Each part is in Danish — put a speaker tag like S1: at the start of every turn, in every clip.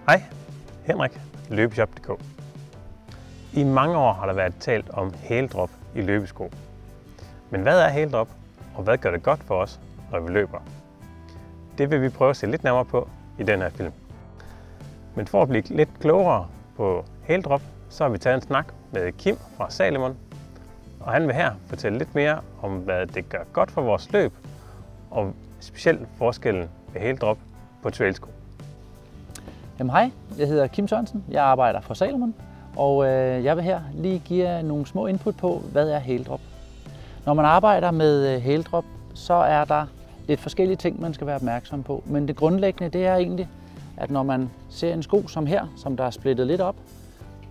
S1: Hej, Henrik, Løbeshop.dk. I mange år har der været talt om hældrop i løbesko. Men hvad er hældrop, og hvad gør det godt for os, når vi løber? Det vil vi prøve at se lidt nærmere på i den her film. Men for at blive lidt klogere på hældrop, så har vi taget en snak med Kim fra Salomon, og han vil her fortælle lidt mere om, hvad det gør godt for vores løb, og specielt forskellen ved hældrop på trailsko.
S2: Jamen hej, jeg hedder Kim Sørensen, jeg arbejder for Salomon, og jeg vil her lige give jer nogle små input på, hvad er hældrop. Når man arbejder med hældrop, så er der lidt forskellige ting, man skal være opmærksom på, men det grundlæggende det er egentlig, at når man ser en sko som her, som der er splittet lidt op,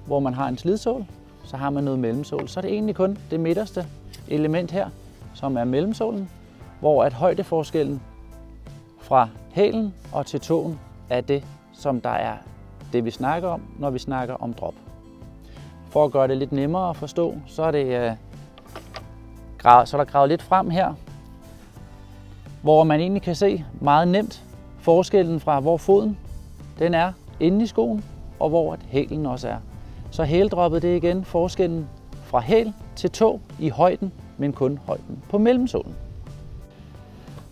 S2: hvor man har en slidsål, så har man noget mellemsål, så er det egentlig kun det midterste element her, som er mellemsålen, hvor at højdeforskellen fra hælen og til tåen er det, som der er det, vi snakker om, når vi snakker om drop. For at gøre det lidt nemmere at forstå, så er der gravet lidt frem her, hvor man egentlig kan se meget nemt forskellen fra, hvor foden den er inde i skoen, og hvor hælen også er. Så hældroppet det er igen forskellen fra hæl til tå i højden, men kun højden på mellemsålen.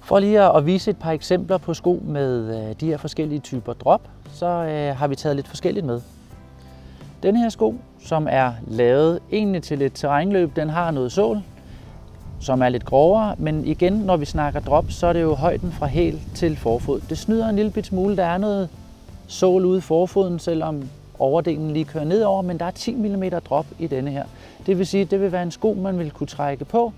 S2: For lige at vise et par eksempler på sko med de her forskellige typer drop, så har vi taget lidt forskelligt med. Den her sko, som er lavet egentlig til et terrænløb, den har noget sål, som er lidt grovere, men igen, når vi snakker drop, så er det jo højden fra hæl til forfod. Det snyder en lille bit smule, der er noget sål ude i forfoden, selvom overdelen lige kører nedover, men der er 10 mm drop i denne her. Det vil sige, at det vil være en sko, man vil kunne trække på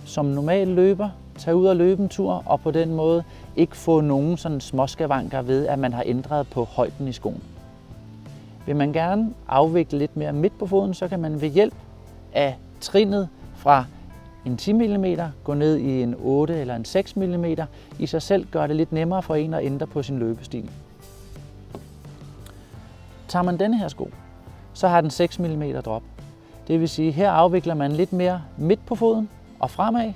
S2: som normal løber, tage ud og løbe en tur, og på den måde ikke få nogen sådan småskavanker ved, at man har ændret på højden i skoen. Vil man gerne afvikle lidt mere midt på foden, så kan man ved hjælp af trinnet fra en 10 mm gå ned i en 8 eller en 6 mm i sig selv gør det lidt nemmere for en at ændre på sin løbestil. Tager man denne her sko, så har den 6 mm drop. Det vil sige, at her afvikler man lidt mere midt på foden og fremad,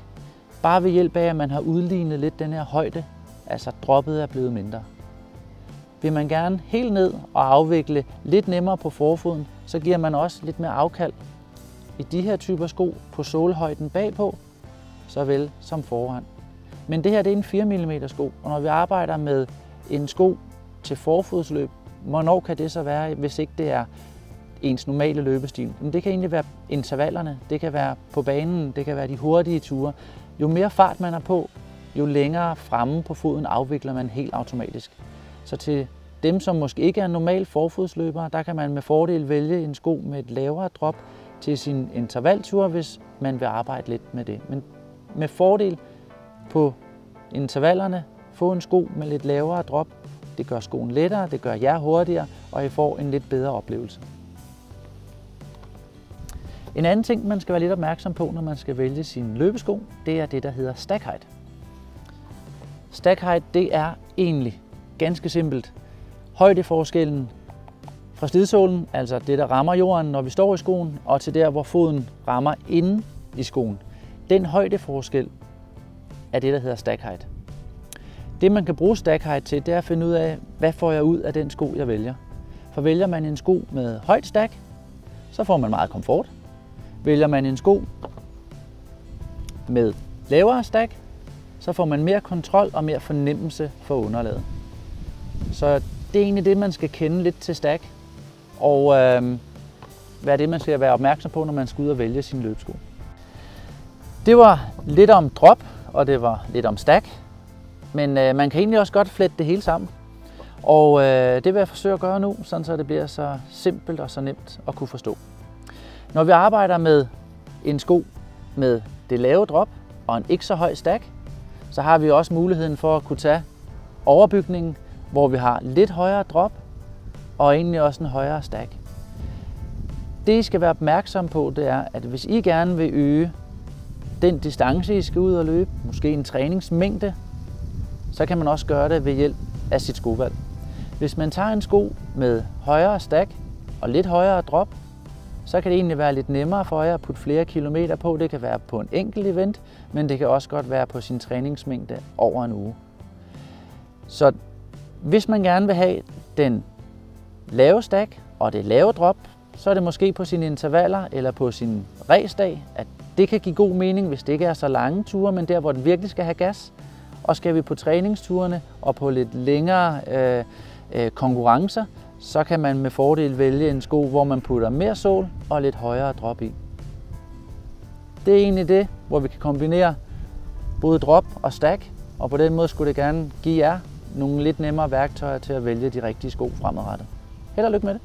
S2: bare ved hjælp af, at man har udlignet lidt den her højde, altså droppet er blevet mindre. Vil man gerne helt ned og afvikle lidt nemmere på forfoden, så giver man også lidt mere afkald i de her typer sko på sålhøjden bagpå, såvel som foran. Men det her det er en 4 mm sko, og når vi arbejder med en sko til forfodsløb, hvornår kan det så være, hvis ikke det er ens normale løbestil? Men det kan egentlig være intervallerne, det kan være på banen, det kan være de hurtige ture. Jo mere fart man er på, jo længere fremme på foden afvikler man helt automatisk. Så til dem, som måske ikke er normal forfodsløbere, der kan man med fordel vælge en sko med et lavere drop til sin intervaltur, hvis man vil arbejde lidt med det. Men med fordel på intervallerne, få en sko med lidt lavere drop. Det gør skoen lettere, det gør jer hurtigere, og I får en lidt bedre oplevelse. En anden ting, man skal være lidt opmærksom på, når man skal vælge sin løbesko, det er det, der hedder stack height. Stack height, det er egentlig ganske simpelt højdeforskellen fra slidsålen, altså det, der rammer jorden, når vi står i skoen, og til der, hvor foden rammer inde i skoen. Den højdeforskel er det, der hedder stack height. Det, man kan bruge stack height til, det er at finde ud af, hvad får jeg ud af den sko, jeg vælger. For vælger man en sko med højt stack, så får man meget komfort. Vælger man en sko med lavere stack, så får man mere kontrol og mere fornemmelse for underlaget. Så det er egentlig det, man skal kende lidt til stack, og hvad er det, man skal være opmærksom på, når man skal ud og vælge sin løbesko. Det var lidt om drop, og det var lidt om stack, men man kan egentlig også godt flette det hele sammen. Og det vil jeg forsøge at gøre nu, sådan så det bliver så simpelt og så nemt at kunne forstå. Når vi arbejder med en sko med det lave drop og en ikke så høj stack, så har vi også muligheden for at kunne tage overbygningen, hvor vi har lidt højere drop og egentlig også en højere stack. Det I skal være opmærksom på, det er, at hvis I gerne vil øge den distance, I skal ud og løbe, måske en træningsmængde, så kan man også gøre det ved hjælp af sit skovalg. Hvis man tager en sko med højere stack og lidt højere drop, så kan det egentlig være lidt nemmere for jer at putte flere kilometer på. Det kan være på en enkelt event, men det kan også godt være på sin træningsmængde over en uge. Så hvis man gerne vil have den lave stack og det lave drop, så er det måske på sine intervaller eller på sin racedag, at det kan give god mening, hvis det ikke er så lange ture, men der, hvor den virkelig skal have gas. Og skal vi på træningsturene og på lidt længere konkurrencer, så kan man med fordel vælge en sko, hvor man putter mere sål og lidt højere drop i. Det er egentlig det, hvor vi kan kombinere både drop og stack, og på den måde skulle det gerne give jer nogle lidt nemmere værktøjer til at vælge de rigtige sko fremadrettet. Held og lykke med det!